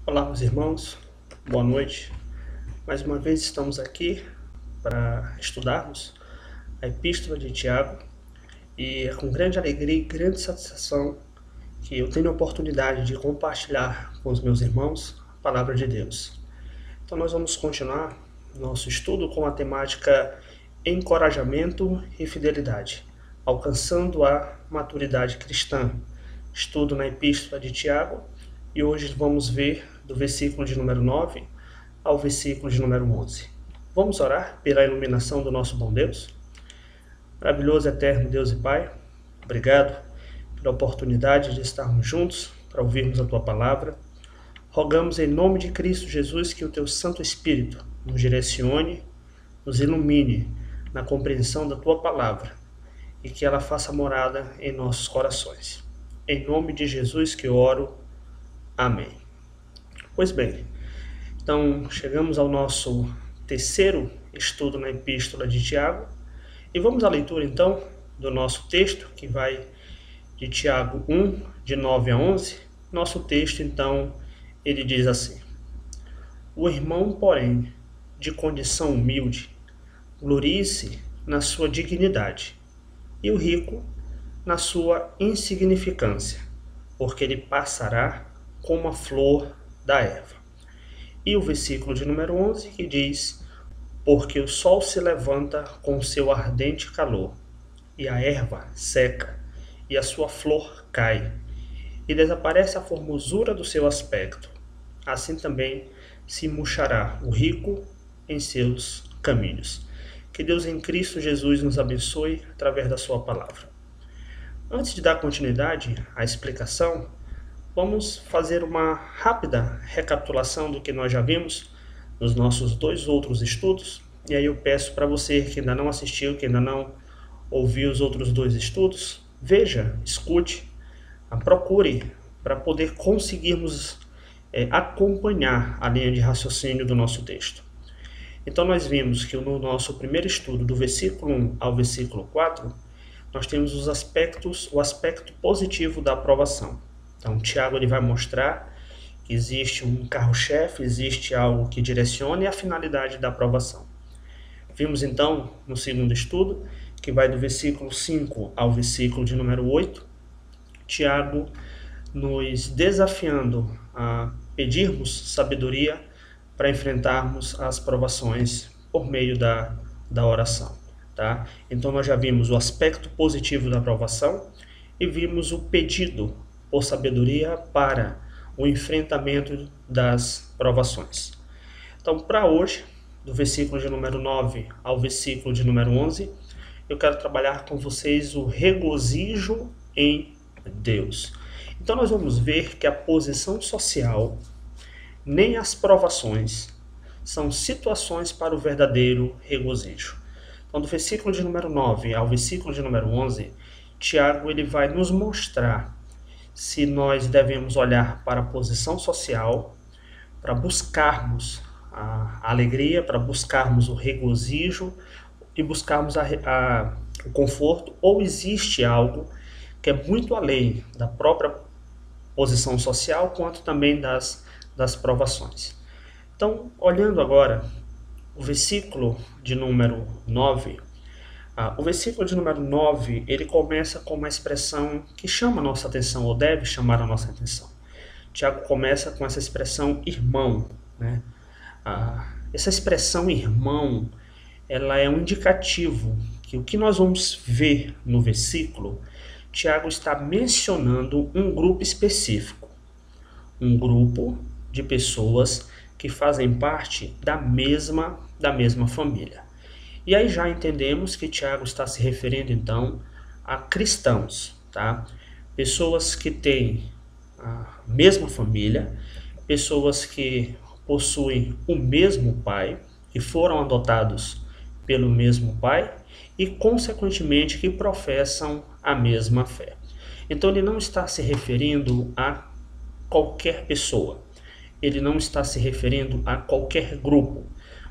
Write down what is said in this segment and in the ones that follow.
Olá, meus irmãos, boa noite. Mais uma vez estamos aqui para estudarmos a Epístola de Tiago e é com grande alegria e grande satisfação que eu tenho a oportunidade de compartilhar com os meus irmãos a Palavra de Deus. Então nós vamos continuar nosso estudo com a temática Encorajamento e Fidelidade, alcançando a maturidade cristã. Estudo na Epístola de Tiago e hoje vamos ver do versículo de número 9 ao versículo de número 11. Vamos orar pela iluminação do nosso bom Deus? Maravilhoso, eterno Deus e Pai, obrigado pela oportunidade de estarmos juntos para ouvirmos a Tua Palavra. Rogamos em nome de Cristo Jesus que o Teu Santo Espírito nos direcione, nos ilumine na compreensão da Tua Palavra e que ela faça morada em nossos corações. Em nome de Jesus que eu oro. Amém. Pois bem, então chegamos ao nosso terceiro estudo na Epístola de Tiago e vamos à leitura então do nosso texto que vai de Tiago 1, de 9 a 11. Nosso texto então, ele diz assim: O irmão, porém, de condição humilde, glorie-se na sua dignidade, e o rico na sua insignificância, porque ele passará como a flor da erva. E o versículo de número 11 que diz: Porque o sol se levanta com seu ardente calor, e a erva seca, e a sua flor cai, e desaparece a formosura do seu aspecto. Assim também se murchará o rico em seus caminhos. Que Deus em Cristo Jesus nos abençoe através da sua palavra. Antes de dar continuidade à explicação, vamos fazer uma rápida recapitulação do que nós já vimos nos nossos dois outros estudos. E aí eu peço para você que ainda não assistiu, que ainda não ouviu os outros dois estudos, veja, escute, procure para poder conseguirmos acompanhar a linha de raciocínio do nosso texto. Então nós vimos que no nosso primeiro estudo, do versículo 1 ao versículo 4, nós temos o aspecto positivo da aprovação. Então Tiago ele vai mostrar que existe um carro-chefe, existe algo que direcione a finalidade da aprovação. Vimos então no segundo estudo, que vai do versículo 5 ao versículo de número 8, Tiago nos desafiando a pedirmos sabedoria para enfrentarmos as provações por meio da oração. Tá? Então nós já vimos o aspecto positivo da aprovação e vimos o pedido por sabedoria para o enfrentamento das provações. Então para hoje, do versículo de número 9 ao versículo de número 11, eu quero trabalhar com vocês o regozijo em Deus. Então nós vamos ver que a posição social, nem as provações, são situações para o verdadeiro regozijo. Então do versículo de número 9 ao versículo de número 11, Tiago ele vai nos mostrar se nós devemos olhar para a posição social, para buscarmos a alegria, para buscarmos o regozijo e buscarmos o conforto, ou existe algo que é muito além da própria posição social, quanto também das provações. Então, olhando agora o versículo de número 9, o versículo de número 9, ele começa com uma expressão que chama a nossa atenção, ou deve chamar a nossa atenção. Tiago começa com essa expressão irmão, né? Essa expressão irmão, ela é um indicativo que o que nós vamos ver no versículo, Tiago está mencionando um grupo específico, um grupo de pessoas que fazem parte da mesma família. E aí já entendemos que Tiago está se referindo então a cristãos, tá? Pessoas que têm a mesma família, pessoas que possuem o mesmo pai, que foram adotados pelo mesmo pai e, consequentemente, que professam a mesma fé. Então ele não está se referindo a qualquer pessoa, ele não está se referindo a qualquer grupo,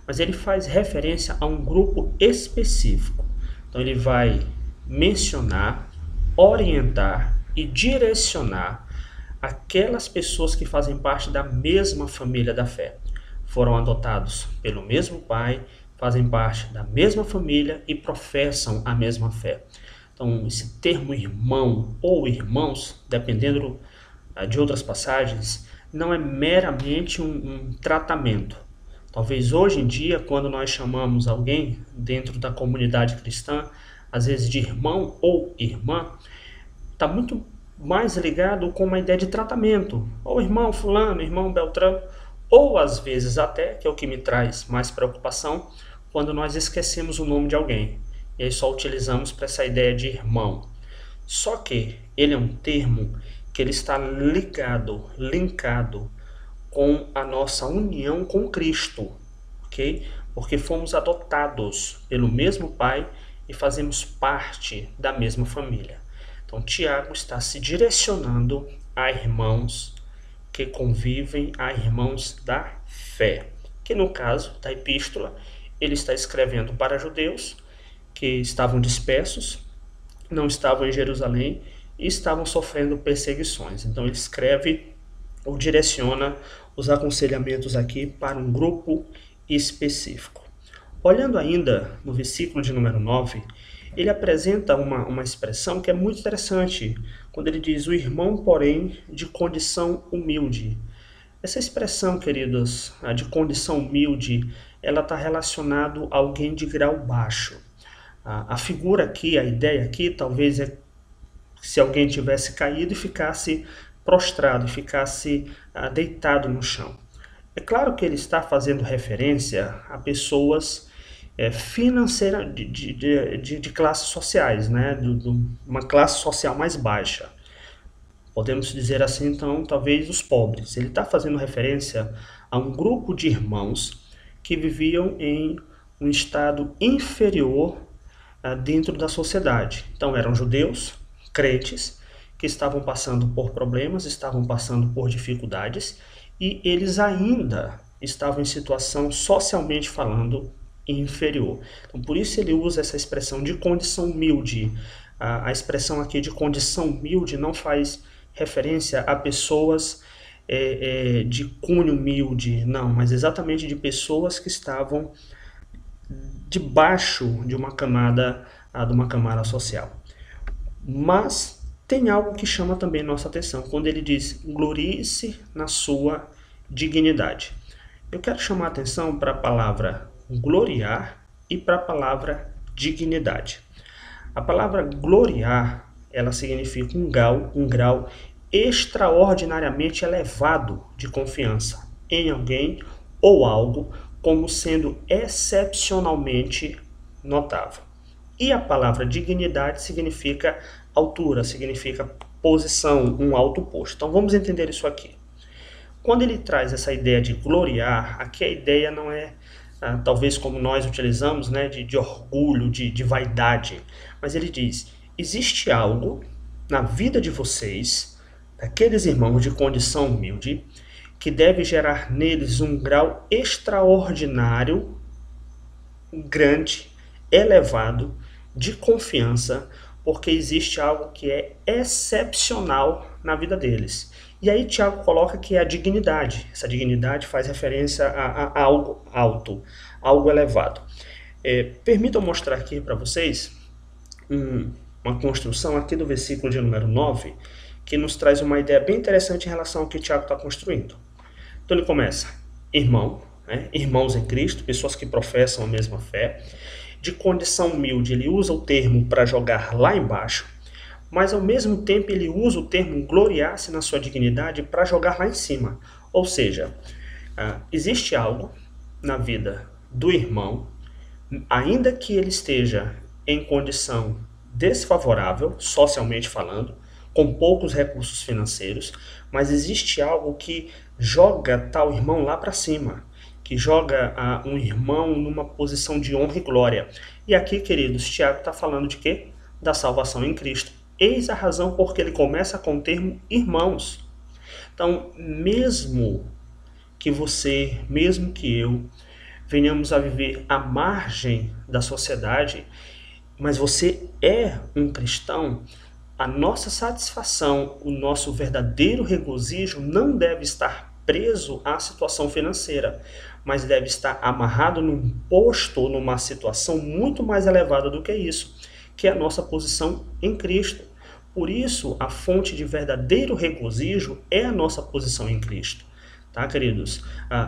mas ele faz referência a um grupo específico. Então ele vai mencionar, orientar e direcionar aquelas pessoas que fazem parte da mesma família da fé. Foram adotados pelo mesmo pai, fazem parte da mesma família e professam a mesma fé. Então, esse termo irmão ou irmãos, dependendo de outras passagens, não é meramente um tratamento. Talvez hoje em dia, quando nós chamamos alguém dentro da comunidade cristã, às vezes de irmão ou irmã, está muito mais ligado com uma ideia de tratamento. Ou irmão fulano, irmão Beltrano, ou às vezes até, que é o que me traz mais preocupação, quando nós esquecemos o nome de alguém. E aí só utilizamos para essa ideia de irmão. Só que ele é um termo que ele está linkado com a nossa união com Cristo, ok? Porque fomos adotados pelo mesmo Pai e fazemos parte da mesma família. Então, Tiago está se direcionando a irmãos que convivem, a irmãos da fé, que no caso da epístola, ele está escrevendo para judeus que estavam dispersos, não estavam em Jerusalém e estavam sofrendo perseguições. Então ele escreve ou direciona os aconselhamentos aqui para um grupo específico. Olhando ainda no versículo de número 9, ele apresenta uma expressão que é muito interessante, quando ele diz o irmão, porém, de condição humilde. Essa expressão, queridos, de condição humilde, ela está relacionada a alguém de grau baixo. A figura aqui, a ideia aqui, talvez é se alguém tivesse caído e ficasse prostrado, e ficasse deitado no chão. É claro que ele está fazendo referência a pessoas financeiras de classes sociais, né? De uma classe social mais baixa. Podemos dizer assim, então, talvez os pobres. Ele está fazendo referência a um grupo de irmãos que viviam em um estado inferior dentro da sociedade. Então, eram judeus, crentes, que estavam passando por problemas, estavam passando por dificuldades, e eles ainda estavam em situação, socialmente falando, inferior. Então, por isso ele usa essa expressão de condição humilde. A expressão aqui de condição humilde não faz referência a pessoas de cunho humilde, não, mas exatamente de pessoas que estavam debaixo de uma camada social. Mas tem algo que chama também nossa atenção, quando ele diz, glorie-se na sua dignidade. Eu quero chamar a atenção para a palavra gloriar e para a palavra dignidade. A palavra gloriar, ela significa um grau extraordinariamente elevado de confiança em alguém ou algo como sendo excepcionalmente notável. E a palavra dignidade significa altura, significa posição, um alto posto. Então vamos entender isso aqui. Quando ele traz essa ideia de gloriar, aqui a ideia não é, talvez como nós utilizamos, né, de orgulho, de vaidade, mas ele diz, existe algo na vida de vocês, daqueles irmãos de condição humilde, que deve gerar neles um grau extraordinário, grande, elevado, de confiança, porque existe algo que é excepcional na vida deles. E aí Tiago coloca que é a dignidade. Essa dignidade faz referência a algo alto, algo elevado. Permitam mostrar aqui para vocês uma construção aqui do versículo de número 9, que nos traz uma ideia bem interessante em relação ao que Tiago está construindo. Então ele começa, irmão, né? Irmãos em Cristo, pessoas que professam a mesma fé, de condição humilde, ele usa o termo para jogar lá embaixo, mas ao mesmo tempo ele usa o termo gloriar-se na sua dignidade para jogar lá em cima. Ou seja, existe algo na vida do irmão, ainda que ele esteja em condição desfavorável, socialmente falando, com poucos recursos financeiros, mas existe algo que joga tal irmão lá para cima, que joga um irmão numa posição de honra e glória. E aqui, queridos, Tiago está falando de quê? Da salvação em Cristo. Eis a razão porque ele começa com o termo irmãos. Então, mesmo que você, mesmo que eu, venhamos a viver à margem da sociedade, mas você é um cristão, a nossa satisfação, o nosso verdadeiro regozijo não deve estar preso à situação financeira, mas deve estar amarrado num posto, numa situação muito mais elevada do que isso, que é a nossa posição em Cristo. Por isso, a fonte de verdadeiro regozijo é a nossa posição em Cristo. Tá, queridos?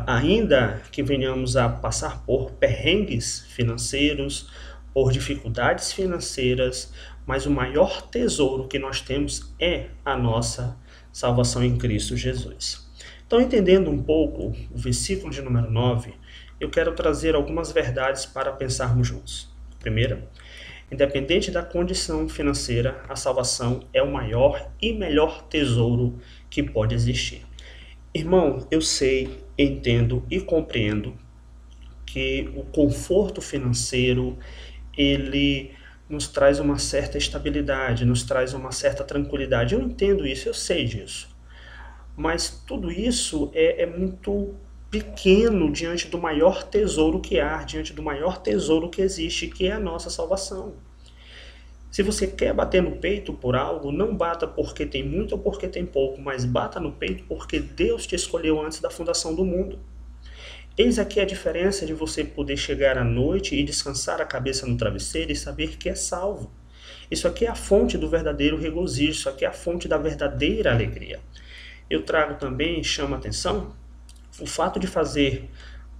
Ainda que venhamos a passar por perrengues financeiros, por dificuldades financeiras, mas o maior tesouro que nós temos é a nossa salvação em Cristo Jesus. Então, entendendo um pouco o versículo de número 9, eu quero trazer algumas verdades para pensarmos juntos. Primeira, independente da condição financeira, a salvação é o maior e melhor tesouro que pode existir. Irmão, eu sei, entendo e compreendo que o conforto financeiro, ele nos traz uma certa estabilidade, nos traz uma certa tranquilidade. Eu entendo isso, eu sei disso. Mas tudo isso é muito pequeno diante do maior tesouro que há, diante do maior tesouro que existe, que é a nossa salvação. Se você quer bater no peito por algo, não bata porque tem muito ou porque tem pouco, mas bata no peito porque Deus te escolheu antes da fundação do mundo. Eis aqui a diferença de você poder chegar à noite e descansar a cabeça no travesseiro e saber que é salvo. Isso aqui é a fonte do verdadeiro regozijo, isso aqui é a fonte da verdadeira alegria. Eu trago também, chama a atenção, o fato de fazer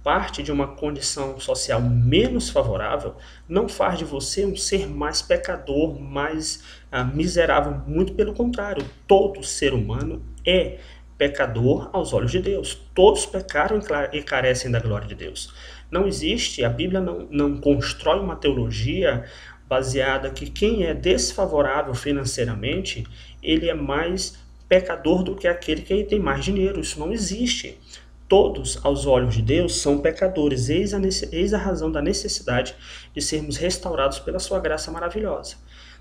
parte de uma condição social menos favorável não faz de você um ser mais pecador, mais miserável. Muito pelo contrário, todo ser humano é pecador aos olhos de Deus. Todos pecaram e carecem da glória de Deus. Não existe, a Bíblia não constrói uma teologia baseada que quem é desfavorável financeiramente, ele é mais pecador do que aquele que tem mais dinheiro. Isso não existe. Todos, aos olhos de Deus, são pecadores. Eis a razão da necessidade de sermos restaurados pela sua graça maravilhosa.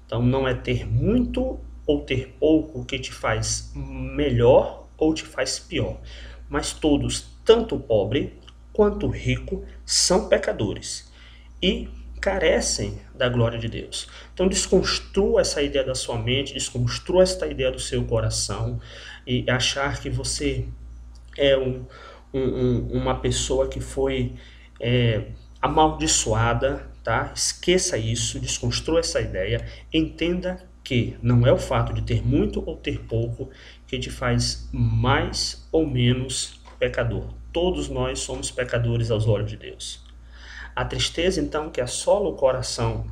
Então, não é ter muito ou ter pouco que te faz melhor ou te faz pior. Mas todos, tanto o pobre quanto o rico, são pecadores e carecem da glória de Deus. Então, desconstrua essa ideia da sua mente, desconstrua essa ideia do seu coração e achar que você é uma pessoa que foi amaldiçoada, tá? Esqueça isso, desconstrua essa ideia, entenda que não é o fato de ter muito ou ter pouco que te faz mais ou menos pecador. Todos nós somos pecadores aos olhos de Deus. A tristeza, então, que assola o coração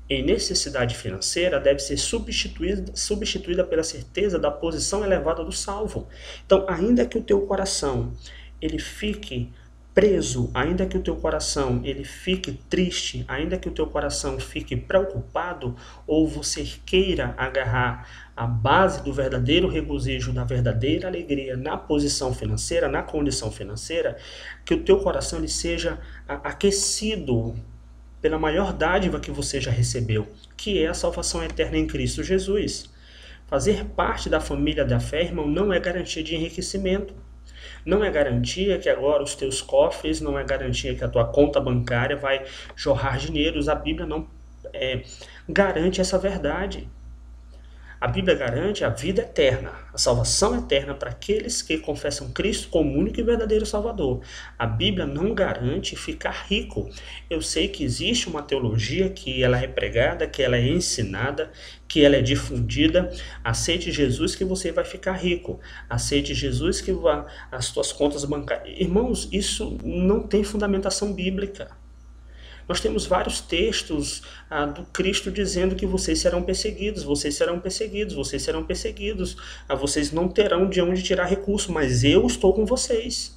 em necessidade financeira deve ser substituída pela certeza da posição elevada do salvo. Então, ainda que o teu coração ele fique preso, ainda que o teu coração ele fique triste, ainda que o teu coração fique preocupado, ou você queira agarrar a base do verdadeiro regozijo, da verdadeira alegria na posição financeira, na condição financeira, que o teu coração ele seja aquecido pela maior dádiva que você já recebeu, que é a salvação eterna em Cristo Jesus. Fazer parte da família da fé, irmão, não é garantia de enriquecimento. Não é garantia que agora os teus cofres, não é garantia que a tua conta bancária vai jorrar dinheiros. A Bíblia não garante essa verdade. A Bíblia garante a vida eterna, a salvação eterna para aqueles que confessam Cristo como único e verdadeiro Salvador. A Bíblia não garante ficar rico. Eu sei que existe uma teologia que ela é pregada, que ela é ensinada, que ela é difundida. Aceite Jesus que você vai ficar rico. Aceite Jesus que as tuas contas bancárias... Irmãos, isso não tem fundamentação bíblica. Nós temos vários textos do Cristo dizendo que vocês serão perseguidos, vocês serão perseguidos, vocês serão perseguidos. Vocês não terão de onde tirar recurso, mas eu estou com vocês.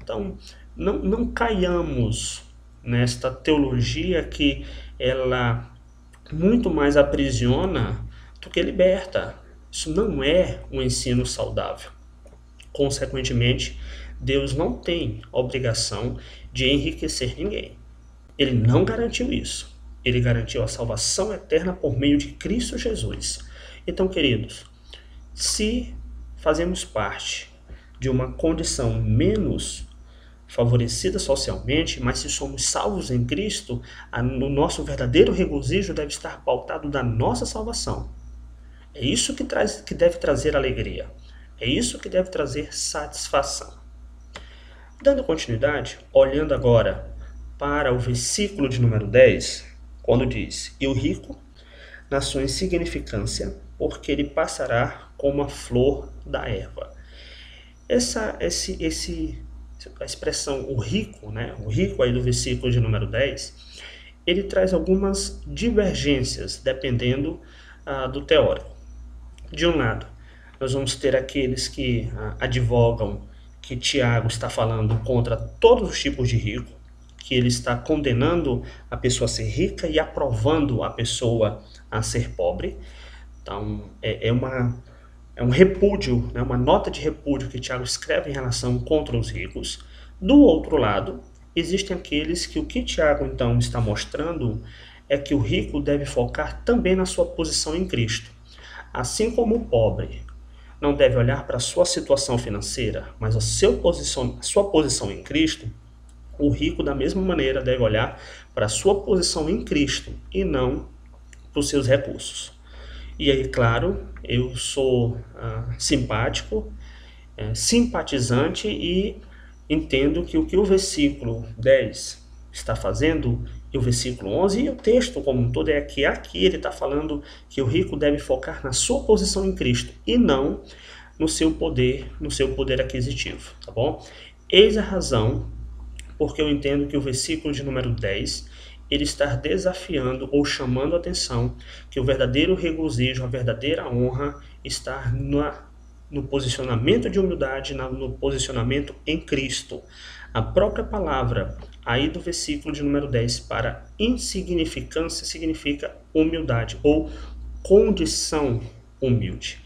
Então, não caiamos nesta teologia que ela muito mais aprisiona do que liberta. Isso não é um ensino saudável. Consequentemente, Deus não tem obrigação de enriquecer ninguém. Ele não garantiu isso. Ele garantiu a salvação eterna por meio de Cristo Jesus. Então, queridos, se fazemos parte de uma condição menos favorecida socialmente, mas se somos salvos em Cristo, o nosso verdadeiro regozijo deve estar pautado da nossa salvação. É isso que deve trazer alegria. É isso que deve trazer satisfação. Dando continuidade, olhando agora para o versículo de número 10, quando diz: "E o rico, na sua insignificância, porque ele passará como a flor da erva." A expressão o rico, né? O rico aí do versículo de número 10, ele traz algumas divergências dependendo do teórico. De um lado, nós vamos ter aqueles que advogam que Tiago está falando contra todos os tipos de rico, que ele está condenando a pessoa a ser rica e aprovando a pessoa a ser pobre. Então, é um repúdio, né, uma nota de repúdio que Tiago escreve em relação contra os ricos. Do outro lado, existem aqueles que o que Tiago então está mostrando é que o rico deve focar também na sua posição em Cristo. Assim como o pobre não deve olhar para a sua situação financeira, mas a sua posição em Cristo, o rico da mesma maneira deve olhar para a sua posição em Cristo e não para os seus recursos. E aí, claro, eu sou simpático, simpatizante e entendo que o versículo 10 está fazendo, e o versículo 11, e o texto como um todo, é que aqui ele está falando que o rico deve focar na sua posição em Cristo e não no seu poder aquisitivo, tá bom? Eis a razão porque eu entendo que o versículo de número 10 ele está desafiando ou chamando a atenção que o verdadeiro regozijo, a verdadeira honra está no posicionamento de humildade, no posicionamento em Cristo. A própria palavra aí do versículo de número 10 para insignificância significa humildade ou condição humilde.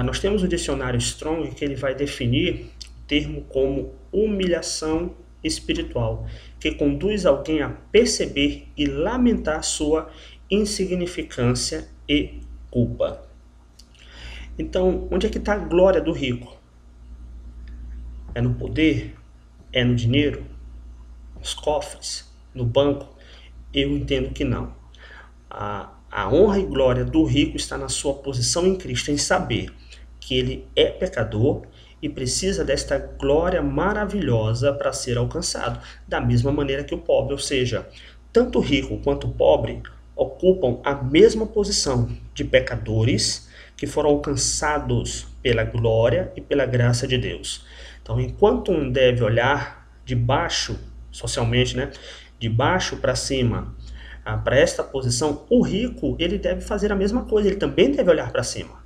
Nós temos o dicionário Strong que ele vai definir o termo como humilhação espiritual, que conduz alguém a perceber e lamentar sua insignificância e culpa. Então, onde é que está a glória do rico? É no poder? É no dinheiro? Nos cofres? No banco? Eu entendo que não. A honra e glória do rico está na sua posição em Cristo, em saber que ele é pecador e precisa desta glória maravilhosa para ser alcançado, da mesma maneira que o pobre, ou seja, tanto o rico quanto o pobre ocupam a mesma posição de pecadores que foram alcançados pela glória e pela graça de Deus. Então, enquanto um deve olhar de baixo, socialmente, né, de baixo para cima, para esta posição, o rico ele deve fazer a mesma coisa, ele também deve olhar para cima.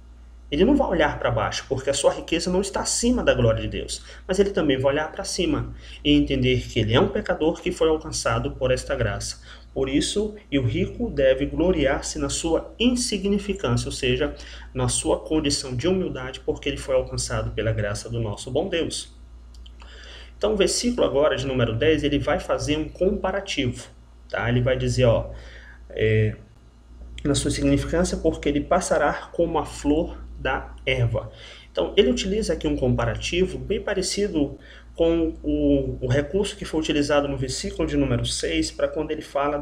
Ele não vai olhar para baixo, porque a sua riqueza não está acima da glória de Deus. Mas ele também vai olhar para cima e entender que ele é um pecador que foi alcançado por esta graça. Por isso, o rico deve gloriar-se na sua insignificância, ou seja, na sua condição de humildade, porque ele foi alcançado pela graça do nosso bom Deus. Então, o versículo agora, de número 10, ele vai fazer um comparativo. Tá? Ele vai dizer, na sua insignificância, porque ele passará como a flor da erva. Então, ele utiliza aqui um comparativo bem parecido com o recurso que foi utilizado no versículo de número 6, para quando ele fala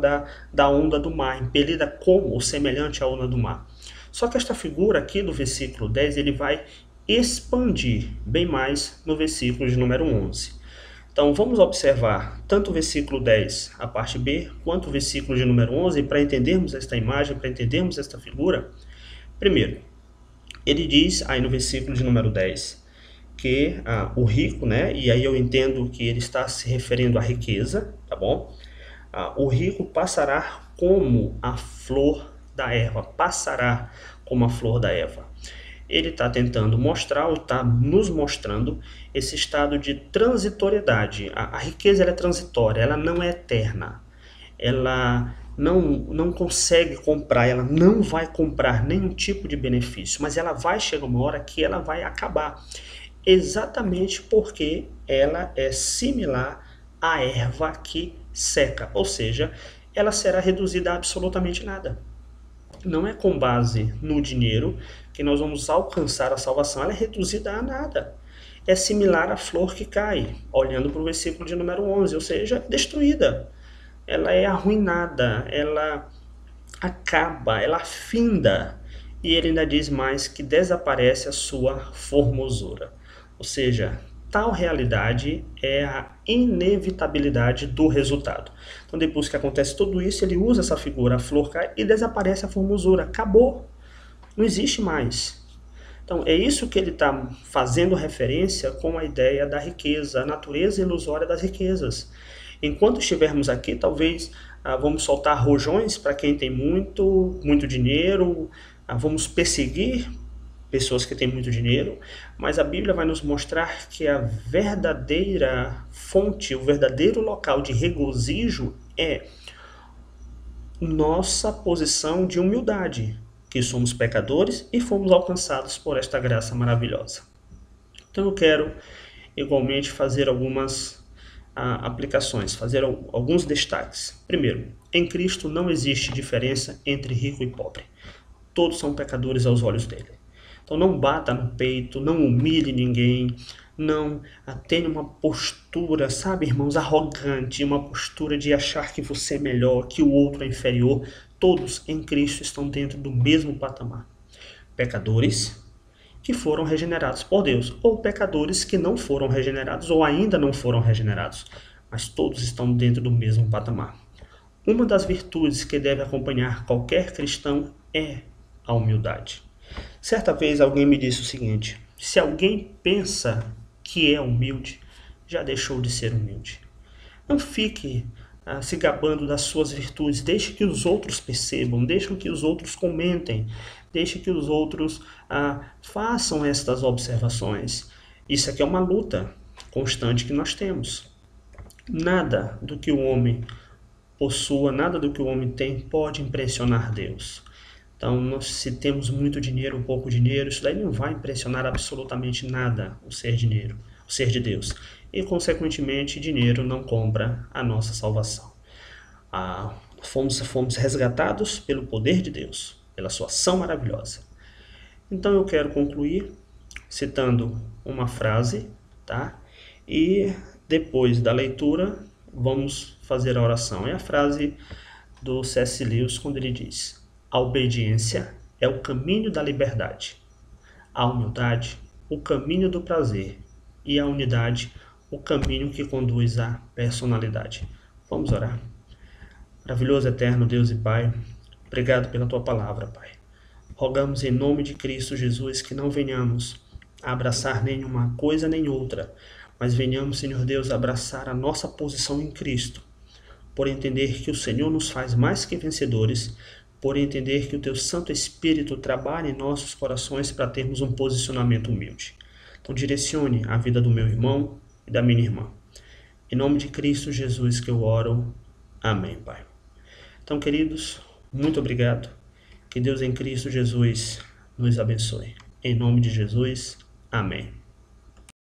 da onda do mar, impelida como ou semelhante à onda do mar. Só que esta figura aqui do versículo 10, ele vai expandir bem mais no versículo de número 11. Então, vamos observar tanto o versículo 10, a parte B, quanto o versículo de número 11, para entendermos esta imagem, para entendermos esta figura. Primeiro, ele diz aí no versículo de número 10 que o rico, né, e aí eu entendo que ele está se referindo à riqueza, tá bom? O rico passará como a flor da erva, passará como a flor da erva. Ele está tentando mostrar, ou está nos mostrando, esse estado de transitoriedade. A riqueza ela é transitória, ela não é eterna. Ela não consegue comprar, ela não vai comprar nenhum tipo de benefício, mas ela vai chegar uma hora que ela vai acabar. Exatamente porque ela é similar à erva que seca, ou seja, ela será reduzida a absolutamente nada. Não é com base no dinheiro que nós vamos alcançar a salvação, ela é reduzida a nada. É similar à flor que cai, olhando para o versículo de número 11, ou seja, destruída. Ela é arruinada, ela acaba, ela finda. E ele ainda diz mais que desaparece a sua formosura. Ou seja, tal realidade é a inevitabilidade do resultado. Então, depois que acontece tudo isso, ele usa essa figura, a flor cai e desaparece a formosura. Acabou. Não existe mais. Então, é isso que ele está fazendo referência com a ideia da riqueza, a natureza ilusória das riquezas. Enquanto estivermos aqui, talvez vamos soltar rojões para quem tem muito dinheiro, vamos perseguir pessoas que têm muito dinheiro, mas a Bíblia vai nos mostrar que a verdadeira fonte, o verdadeiro local de regozijo é nossa posição de humildade, que somos pecadores e fomos alcançados por esta graça maravilhosa. Então eu quero igualmente fazer algumas aplicações, fazer alguns destaques. Primeiro, em Cristo não existe diferença entre rico e pobre. Todos são pecadores aos olhos dele. Então não bata no peito, não humilhe ninguém, não tenha uma postura, sabe, irmãos, arrogante, uma postura de achar que você é melhor, que o outro é inferior. Todos em Cristo estão dentro do mesmo patamar. Pecadores que foram regenerados por Deus, ou pecadores que não foram regenerados ou ainda não foram regenerados, mas todos estão dentro do mesmo patamar. Uma das virtudes que deve acompanhar qualquer cristão é a humildade. Certa vez alguém me disse o seguinte: se alguém pensa que é humilde, já deixou de ser humilde. Não fique se gabando das suas virtudes, deixe que os outros percebam, deixe que os outros comentem, deixe que os outros façam estas observações. Isso aqui é uma luta constante que nós temos. Nada do que o homem possua, nada do que o homem tem pode impressionar Deus. Então, se temos muito dinheiro ou pouco dinheiro, isso daí não vai impressionar absolutamente nada o ser dinheiro, o ser de Deus. E, consequentemente, dinheiro não compra a nossa salvação. Fomos resgatados pelo poder de Deus, pela sua ação maravilhosa. Então, eu quero concluir citando uma frase, tá? E depois da leitura, vamos fazer a oração. É a frase do C.S. Lewis, quando ele diz: a obediência é o caminho da liberdade, a humildade, o caminho do prazer, e a unidade, o caminho que conduz à personalidade. Vamos orar. Maravilhoso, eterno Deus e Pai, obrigado pela Tua palavra, Pai. Rogamos em nome de Cristo Jesus que não venhamos a abraçar nenhuma coisa nem outra, mas venhamos, Senhor Deus, a abraçar a nossa posição em Cristo, por entender que o Senhor nos faz mais que vencedores, por entender que o Teu Santo Espírito trabalha em nossos corações para termos um posicionamento humilde. Então direcione a vida do meu irmão e da minha irmã. Em nome de Cristo Jesus que eu oro. Amém, Pai. Então, queridos, muito obrigado. Que Deus em Cristo Jesus nos abençoe. Em nome de Jesus, amém.